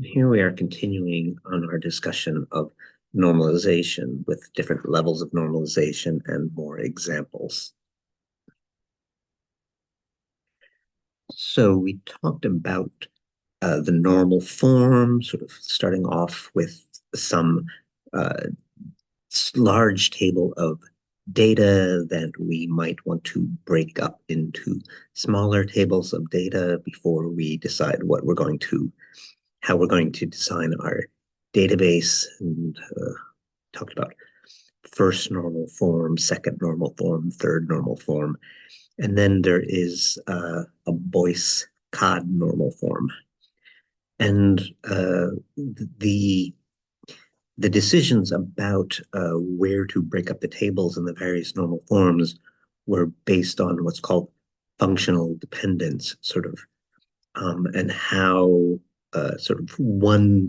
Here we are continuing on our discussion of normalization with different levels of normalization and more examples. So we talked about the normal form, sort of starting off with some uh, large table of data that we might want to break up into smaller tables of data before we decide how we're going to design our database, and talked about first normal form, second normal form, third normal form, and then there is a Boyce-Codd normal form. And the the decisions about where to break up the tables in the various normal forms were based on what's called functional dependence, sort of, and how sort of one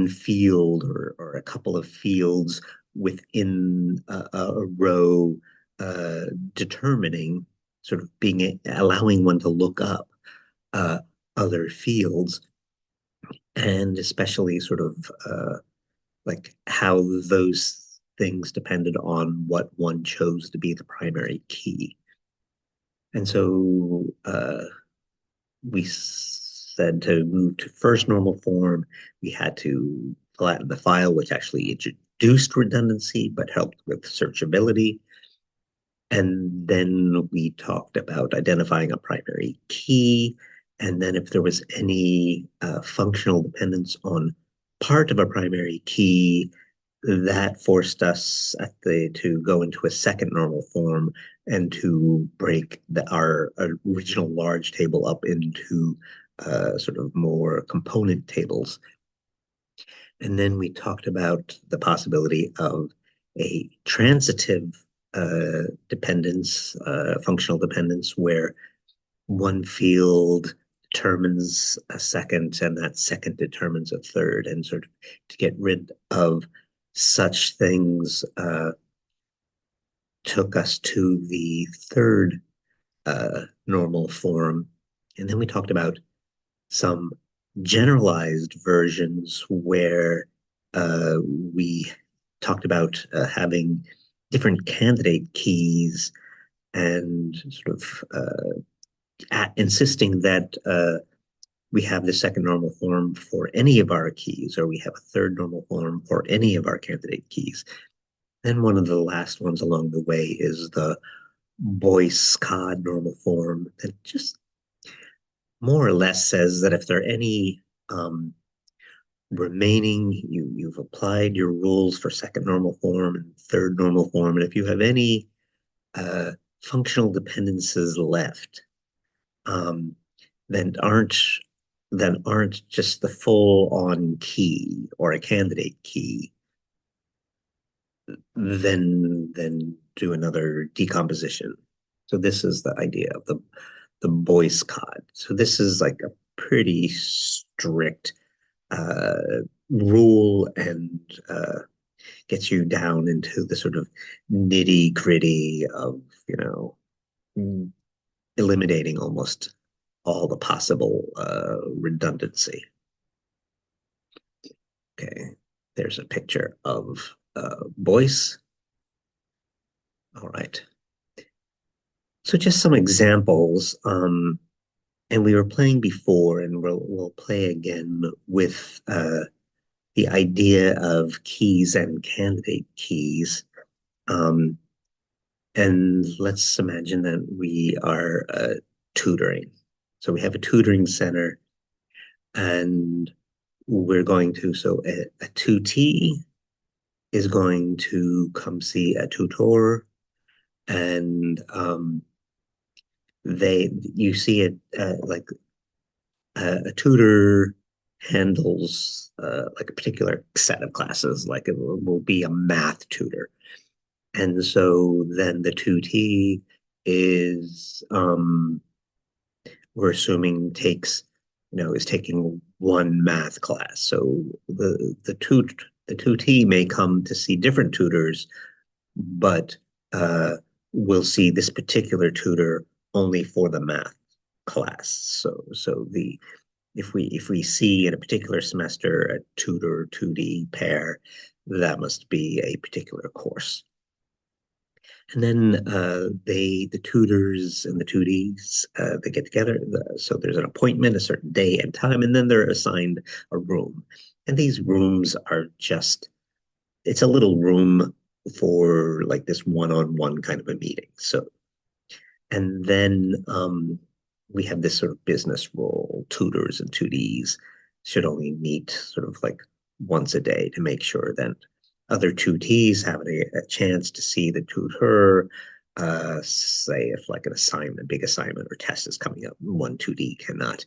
field or a couple of fields within a row uh, determining, sort of allowing one to look up uh, other fields, and especially sort of like how those things depended on what one chose to be the primary key. And so we said to move to first normal form, we had to flatten the file, which actually introduced redundancy but helped with searchability. And then we talked about identifying a primary key. And then if there was any functional dependence on part of a primary key, that forced us to go into a second normal form and to break our original large table up into sort of more component tables. And then we talked about the possibility of a transitive dependence, functional dependence, where one field determines a second and that second determines a third, and sort of to get rid of such things took us to the third normal form. And then we talked about some generalized versions where uh, we talked about having different candidate keys and sort of insisting that we have the second normal form for any of our keys, or we have a third normal form for any of our candidate keys. And one of the last ones along the way is the Boyce-Codd normal form that just more or less says that if there are any remaining, you've applied your rules for second normal form and third normal form, and if you have any uh, functional dependencies left, um, then aren't just the full on key or a candidate key, then do another decomposition. So this is the idea of the Boyce-Codd. So this is like a pretty strict uh, rule, and gets you down into the sort of nitty gritty of, eliminating almost all the possible redundancy. Okay, there's a picture of Boyce. All right. So just some examples. And we were playing before, and we'll play again with the idea of keys and candidate keys. Um, and let's imagine that we are tutoring. So we have a tutoring center, and so a tutee is going to come see a tutor, and you see it like a tutor handles like a particular set of classes, like it will be a math tutor. And so then the tutee is, we're assuming is taking one math class. So the tutee may come to see different tutors, but we'll see this particular tutor only for the math class. So if we see in a particular semester a tutor 2D pair, that must be a particular course. And then the tutors and the tutees, they get together. So there's an appointment, a certain day and time, and then they're assigned a room. And these rooms are just, it's a little room for like this one-on-one kind of a meeting. So, and then we have this sort of business role. Tutors and tutees should only meet sort of like once a day to make sure that other tutees have a chance to see the tutor. Say if like an assignment, big assignment or test is coming up, one tutee cannot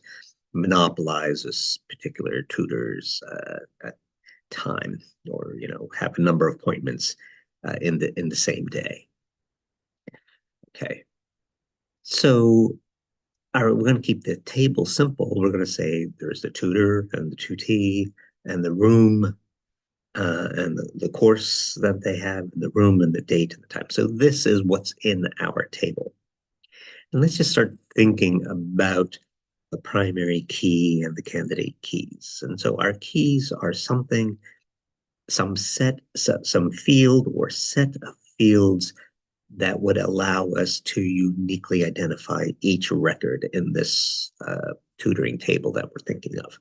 monopolize this particular tutor's time, or have a number of appointments in the same day. Okay, so we're going to keep the table simple. We're going to say there's the tutor and the tutee and the room and the course that they have, the room and the date and the time. So this is what's in our table. And let's just start thinking about the primary key and the candidate keys. And so our keys are something, some field or set of fields that would allow us to uniquely identify each record in this tutoring table that we're thinking of.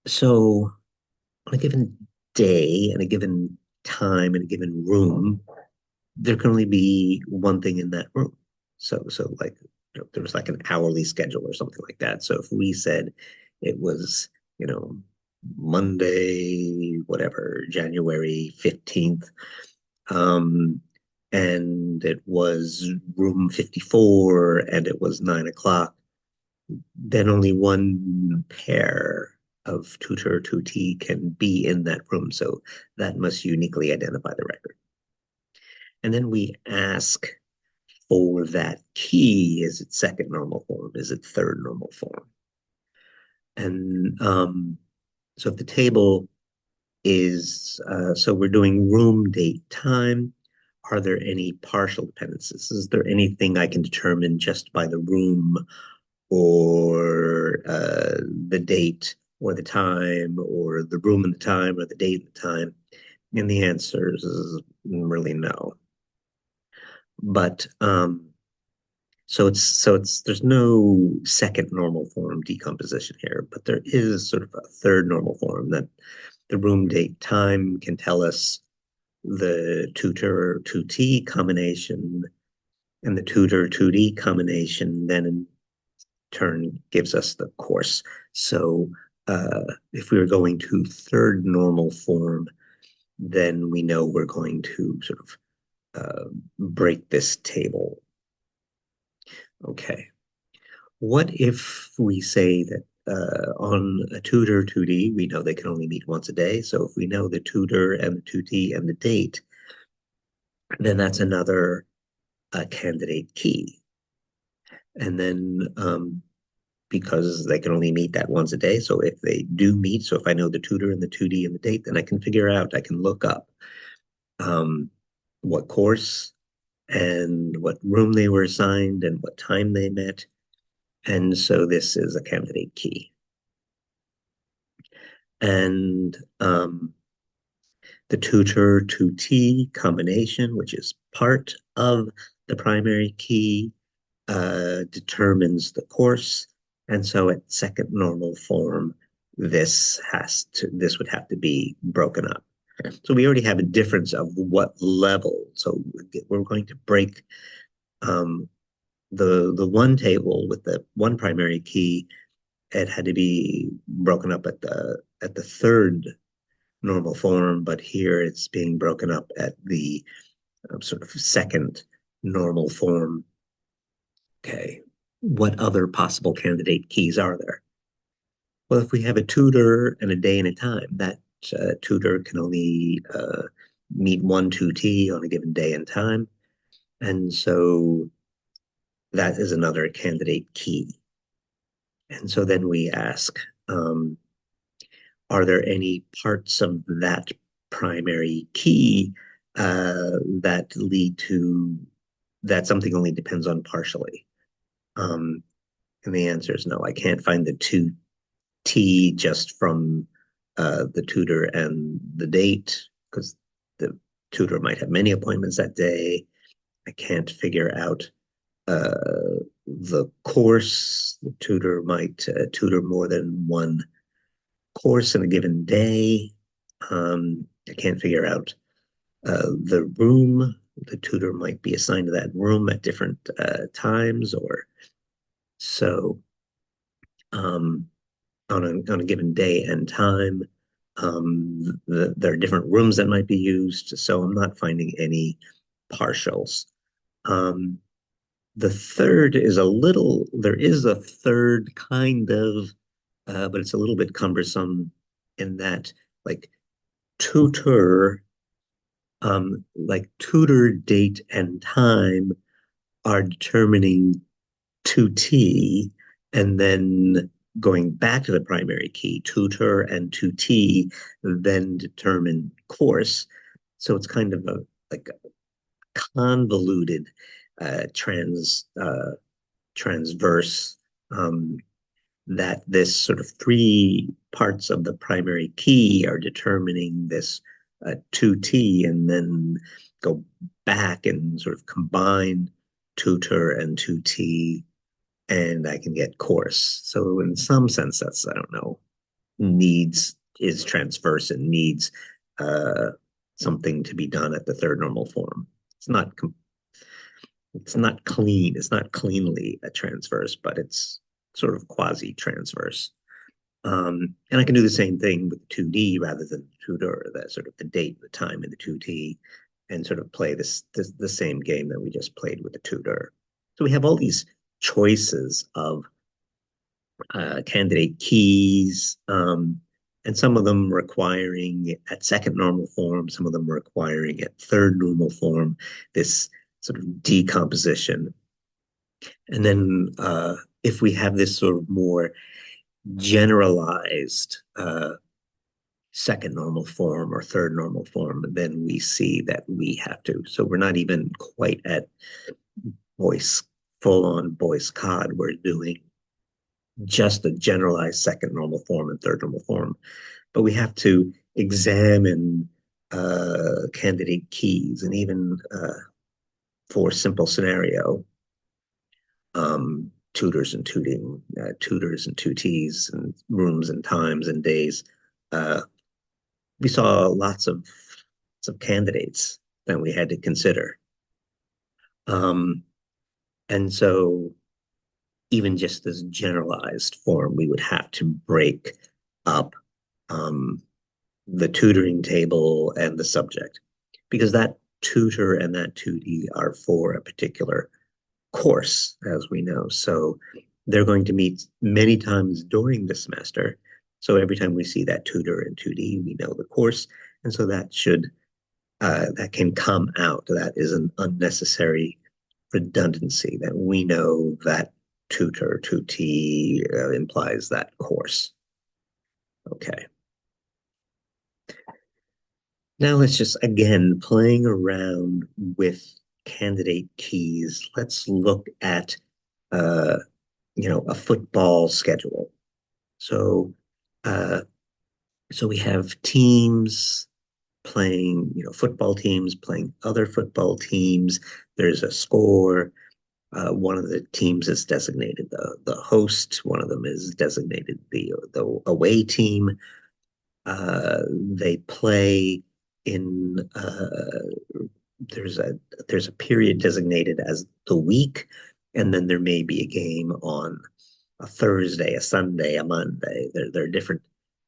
So on a given day and a given time and a given room, there can only be one thing in that room. So like there was like an hourly schedule or something like that. So if we said it was, you know, Monday, whatever, January 15th, um, and it was room 54 and it was 9 o'clock, then only one pair of tutor tutee can be in that room. So that must uniquely identify the record. And then we ask for that key. Is it second normal form? Is it third normal form? And so if the table is, so we're doing room, date, time. Are there any partial dependencies? Is there anything I can determine just by the room or the date or the time or the room and the time or the date and the time? And the answer is really no. But so it's there's no second normal form decomposition here, but there is sort of a third normal form that the room, date, time can tell us the tutor 2T combination, and the tutor 2D combination then in turn gives us the course. So if we were going to third normal form, then we know we're going to sort of break this table. Okay. What if we say that on a tutor 2D, we know they can only meet once a day. So if we know the tutor and the 2T and the date, then that's another candidate key. And then because they can only meet that once a day, so if they do meet, so if I know the tutor and the 2D and the date, then I can figure out, I can look up what course and what room they were assigned and what time they met. And so this is a candidate key. And the tutor tutee combination, which is part of the primary key, determines the course. And so at second normal form, this would have to be broken up. So we already have a difference of what level. So we're going to break the one table with the one primary key. It had to be broken up at the third normal form, but here it's being broken up at the sort of second normal form. Okay, what other possible candidate keys are there? Well, if we have a tutor and a day and a time, that tutor can only meet one tutee on a given day and time. And so that is another candidate key. And so then we ask, are there any parts of that primary key that lead to that something only depends on partially? And the answer is no. I can't find the two T just from the tutor and the date because the tutor might have many appointments that day. I can't figure out the course. The tutor might tutor more than one course in a given day. I can't figure out the room. The tutor might be assigned to that room at different times, or so um, on a given day and time. There are different rooms that might be used, so I'm not finding any partials. Um, the third is there is a third kind of, but it's a little bit cumbersome in that, like, tutor, like tutor date and time are determining 2T, and then going back to the primary key, tutor and 2T, then determine course. So it's kind of a like a convoluted transverse, um, that this sort of three parts of the primary key are determining this 2T, and then go back and sort of combine tutor and 2T, and I can get course. So in some sense, that's, I don't know, needs is transverse and needs uh, something to be done at the third normal form. It's not it's not clean. It's not cleanly a transverse, but it's sort of quasi transverse. And I can do the same thing with 2D rather than tutor, that sort of the date, the time, and the 2D, and sort of play this the same game that we just played with the tutor. So we have all these choices of candidate keys, and some of them requiring at second normal form, some of them requiring at third normal form, this sort of decomposition. And then if we have this sort of more generalized second normal form or third normal form, then we see that we have to. So we're not even quite at Boyce, full on Boyce-Codd. We're doing just a generalized second normal form and third normal form. But we have to examine candidate keys, and even for simple scenario, tutors and tuting, tutors and tutees, and rooms and times and days. Uh, we saw lots of candidates that we had to consider. Um, and so even just this generalized form, we would have to break up um, the tutoring table and the subject, because that tutor and that tutee are for a particular course, as we know. So they're going to meet many times during the semester. So every time we see that tutor and tutee, we know the course. And so that can come out. That is an unnecessary redundancy, that we know that tutor, tutee implies that course. Okay. Now let's just, again, playing around with candidate keys. Let's look at, uh, a football schedule. So, uh, so we have teams playing, football teams playing other football teams. There's a score. One of the teams is designated the host. One of them is designated the away team. They play in there's a period designated as the week, and then there may be a game on a Thursday, a Sunday, a Monday. There are different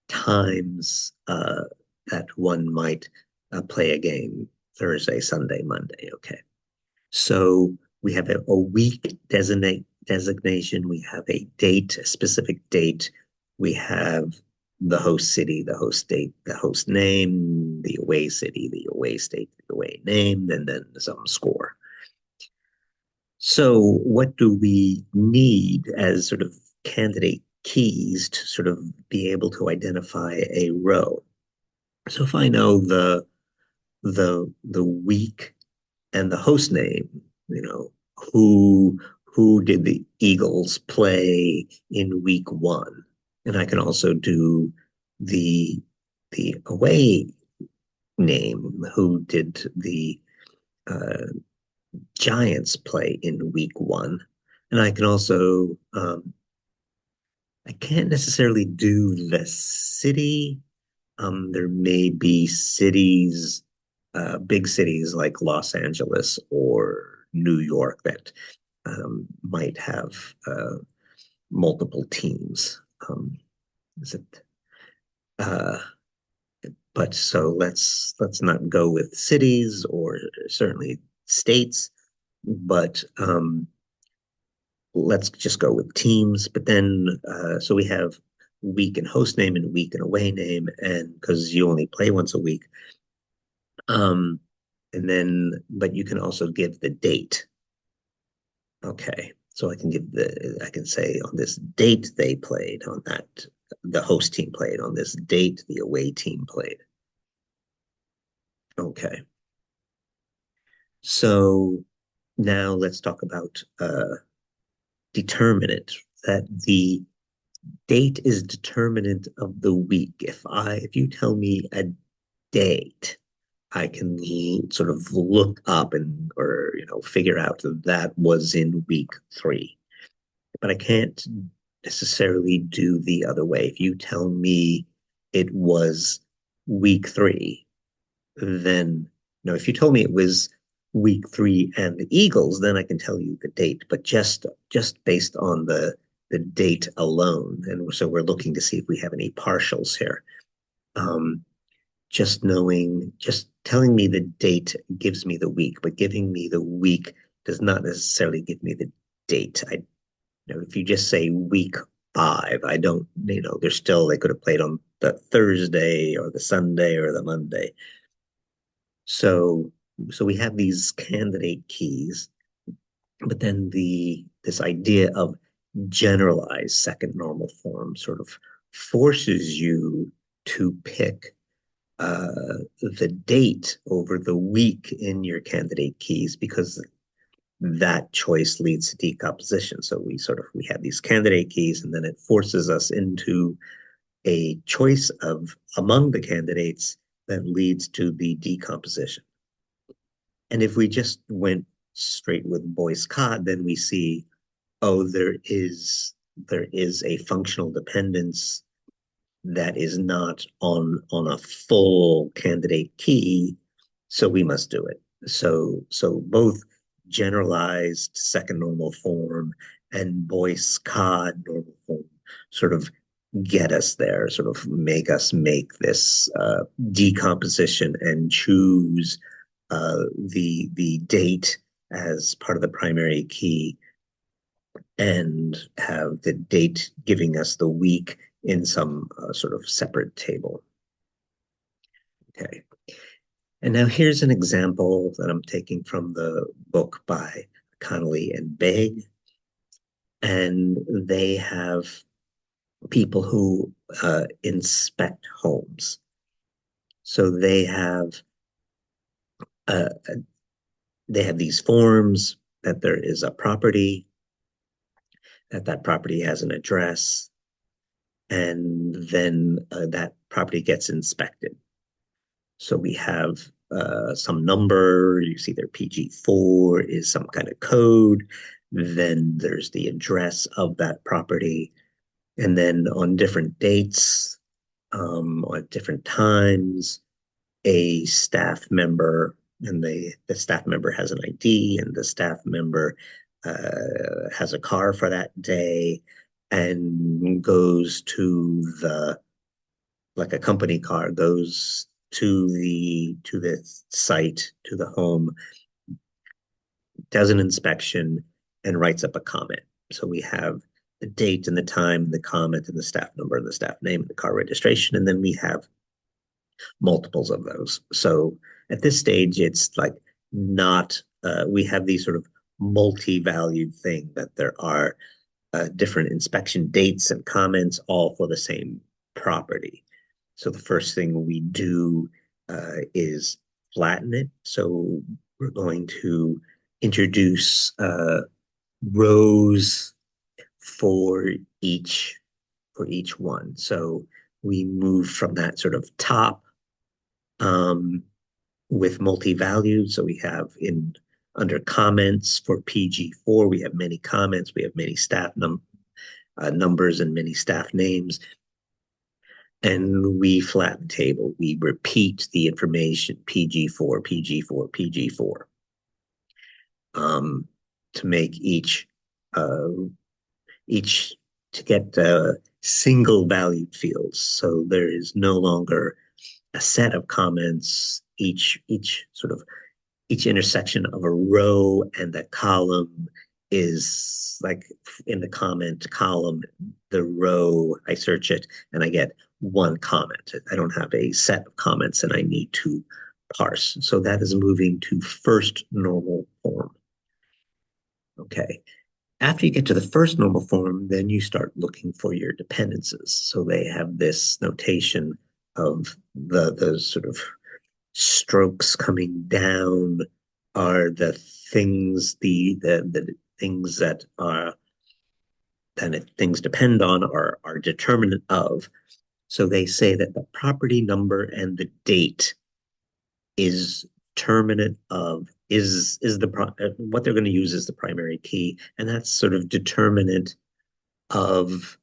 times that one might play a game: Thursday, Sunday, Monday. Okay, so we have a week designation. We have a date, a specific date. We have the host city, the host date, the host name, the away city, the away state, the away name, and then some score. So what do we need as sort of candidate keys to sort of be able to identify a row? So if I know the week and the host name, who who did the Eagles play in week one? And I can also do the the away name. Who did the uh, Giants play in week one? And I can also I can't necessarily do the city. There may be cities, big cities like Los Angeles or New York that might have multiple teams. Is it? Uh, but so let's not go with cities or certainly states, but let's just go with teams. But then so we have week and host name and week and away name, and because you only play once a week, um, and then but you can also give the date. Okay, so I can say on this date they played, on that the host team played, on this date the away team played. Okay, so now let's talk about determinant. That the date is determinant of the week. If you tell me a date, I can sort of look up and or figure out that that was in week three. But I can't necessarily do the other way. If you tell me it was week three, then no. If you told me it was week three and the Eagles, then I can tell you the date. But just based on the date alone, and so we're looking to see if we have any partials here. Um, just telling me the date gives me the week, but giving me the week does not necessarily give me the date. If you just say week five, I don't, there's still, they could have played on the Thursday or the Sunday or the Monday. So, so we have these candidate keys, but then this idea of generalized second normal form sort of forces you to pick the date over the week in your candidate keys because that choice leads to decomposition. So we have these candidate keys, and then it forces us into a choice of among the candidates that leads to the decomposition. And if we just went straight with Boyce-Codd, then we see, oh, there is a functional dependence that is not on a full candidate key, so we must do it. So both generalized second normal form and Boyce-Codd normal form sort of get us there, sort of make us make this decomposition and choose the date as part of the primary key and have the date giving us the week in some sort of separate table. Okay. And now here's an example that I'm taking from the book by Connolly and Begg. And they have people who inspect homes. So uh, they have these forms that there is a property, that property has an address, and then that property gets inspected. So we have some number, you see their PG4 is some kind of code. Then there's the address of that property. And then on different dates, at different times, a staff member, and the staff member has an ID, and the staff member has a car for that day and goes to the like a company car goes to the site, to the home, does an inspection, and writes up a comment. So we have the date and the time, the comment, and the staff number, and the staff name, and the car registration, and then we have multiples of those. So at this stage, it's like not we have these sort of multi-valued thing that there are different inspection dates and comments all for the same property. So the first thing we do is flatten it. So we're going to introduce rows for each for each one. So we move from that sort of top um, with multi-valued. So we have in under comments for PG4, we have many comments, we have many numbers and many staff names, and we flatten the table. We repeat the information PG4, PG4, PG4 to make uh, each to get single valued fields. So there is no longer a set of comments. Each intersection of a row and a column is like in the comment column, the row, I search it and I get one comment. I don't have a set of comments and I need to parse. So that is moving to first normal form. Okay. After you get to the first normal form, then you start looking for your dependencies. So they have this notation of the sort of strokes coming down are the things the things that things depend on are determinant of. So they say that the property number and the date is determinant of is the what they're going to use as the primary key, and that's sort of determinant of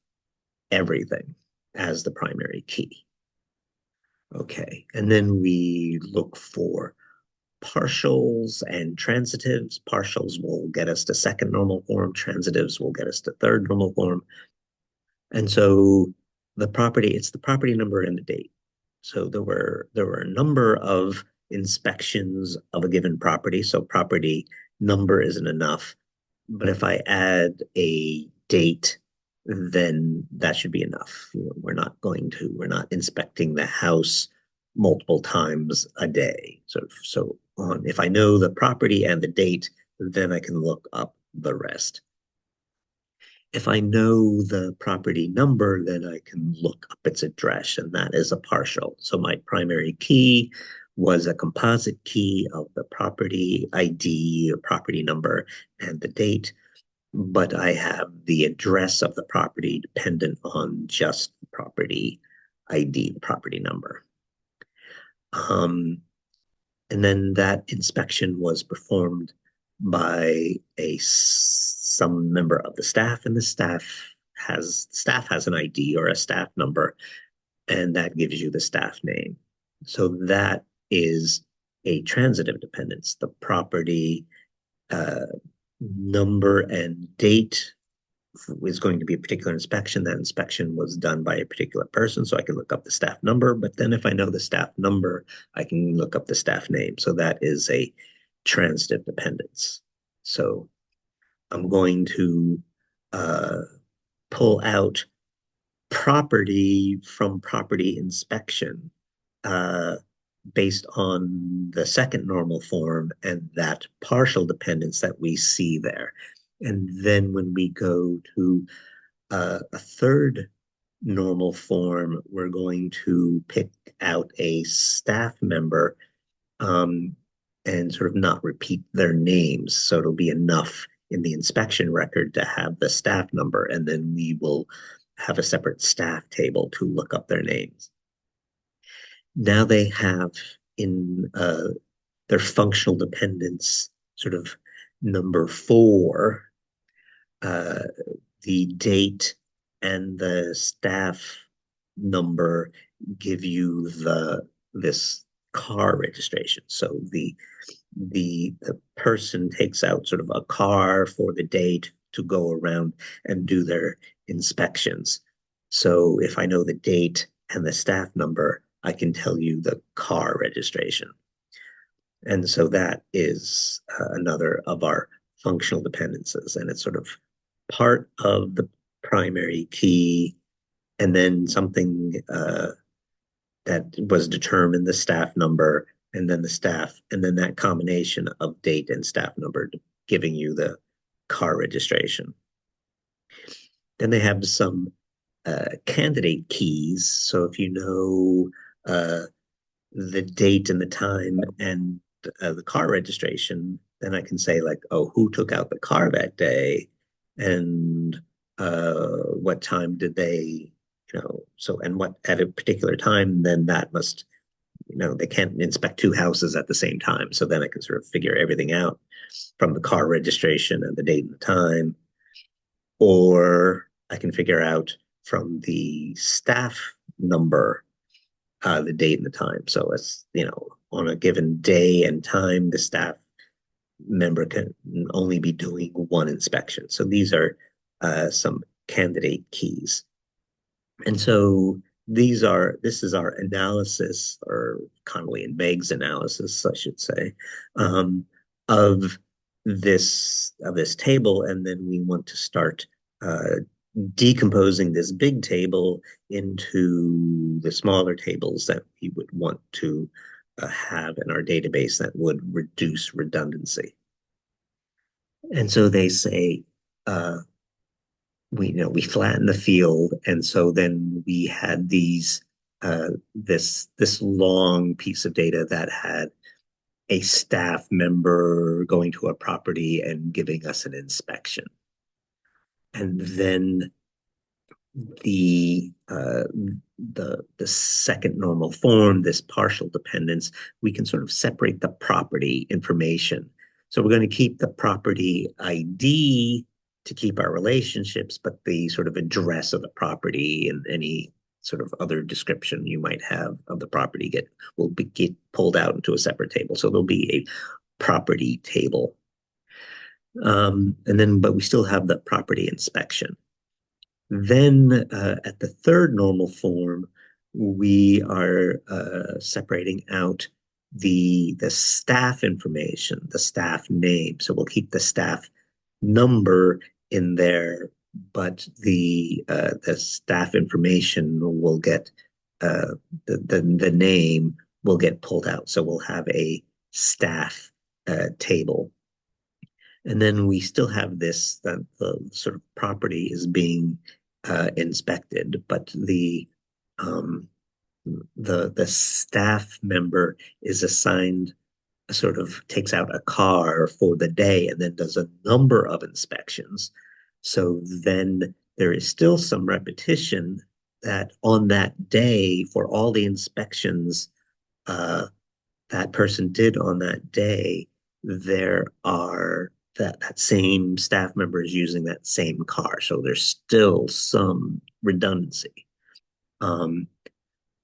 everything as the primary key. Okay, and then we look for partials and transitives. Partials will get us to second normal form. Transitives will get us to third normal form. And so it's the property number and the date. So there were a number of inspections of a given property. So property number isn't enough. But if I add a date, then that should be enough. We're not inspecting the house multiple times a day. If I know the property and the date, then I can look up the rest. If I know the property number, then I can look up its address, and that is a partial. So my primary key was a composite key of the property ID, or property number, and the date, but I have the address of the property dependent on just the property ID, the property number. Um, and then that inspection was performed by some member of the staff, and the staff has an ID or a staff number, and that gives you the staff name. So that is a transitive dependence. The property uh, number and date is going to be a particular inspection. That inspection was done by a particular person, so I can look up the staff number. But then if I know the staff number, I can look up the staff name. So that is a transitive dependence. So I'm going to uh, pull out property from property inspection uh, based on the second normal form and that partial dependence that we see there. And then when we go to a third normal form, we're going to pick out a staff member um, and sort of not repeat their names. So it'll be enough in the inspection record to have the staff number, and then we will have a separate staff table to look up their names. Now they have in their functional dependence sort of number 4, uh, the date and the staff number give you this car registration. So the person takes out sort of a car for the date to go around and do their inspections. So if I know the date and the staff number, I can tell you the car registration. And so that is another of our functional dependencies. And it's sort of part of the primary key, and then something that was determined, the staff number, and then the staff, and then that combination of date and staff number giving you the car registration. Then they have some candidate keys. So if you know the date and the time and the car registration, then I can say like, oh, who took out the car that day, and what time did they, so and what at a particular time, then that must, they can't inspect two houses at the same time. So then I can sort of figure everything out from the car registration and the date and the time, or I can figure out from the staff number the date and the time. So it's, on a given day and time, the staff member can only be doing one inspection. So these are some candidate keys. And so this is our analysis, or Connolly and Begg's analysis, I should say, um, of this table, and then we want to start uh, decomposing this big table into the smaller tables that we would want to have in our database that would reduce redundancy. And so they say, uh, we flattened the field, and so then we had this long piece of data that had a staff member going to a property and giving us an inspection, and then the uh, the second normal form, this partial dependence, we can sort of separate the property information. So we're going to keep the property ID to keep our relationships, but the sort of address of the property and any sort of other description you might have of the property get pulled out into a separate table. So there'll be a property table, but we still have the property inspection. Then at the third normal form, we are separating out the staff information, the staff name. So we'll keep the staff number in there, but the staff information will get the name will get pulled out. So we'll have a staff table. And then we still have this, that the sort of property is being inspected, but um, the staff member is assigned, sort of takes out a car for the day and then does a number of inspections. So then there is still some repetition that on that day, for all the inspections uh, that person did on that day, there are that same staff member is using that same car. So there's still some redundancy. Um,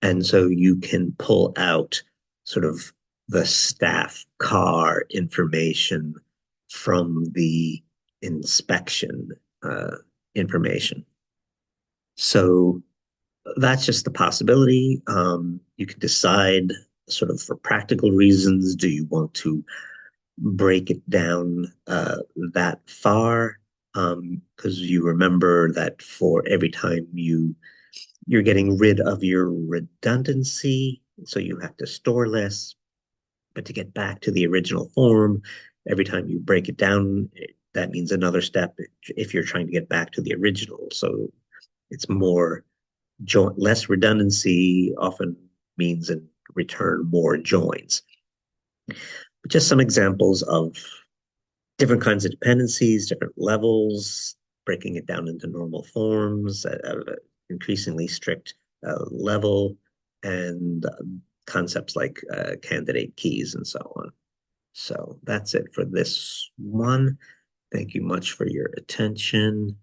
and so you can pull out sort of the staff car information from the inspection information. So that's just the possibility. You can decide, sort of for practical reasons, do you want to break it down that far? Because you remember that for every time you're getting rid of your redundancy, so you have to store less. But to get back to the original form, every time you break it down, that means another step if you're trying to get back to the original. So it's less redundancy often means in return more joins. But just some examples of different kinds of dependencies, different levels, breaking it down into normal forms at an increasingly strict level, and concepts like candidate keys and so on. So that's it for this one. Thank you much for your attention.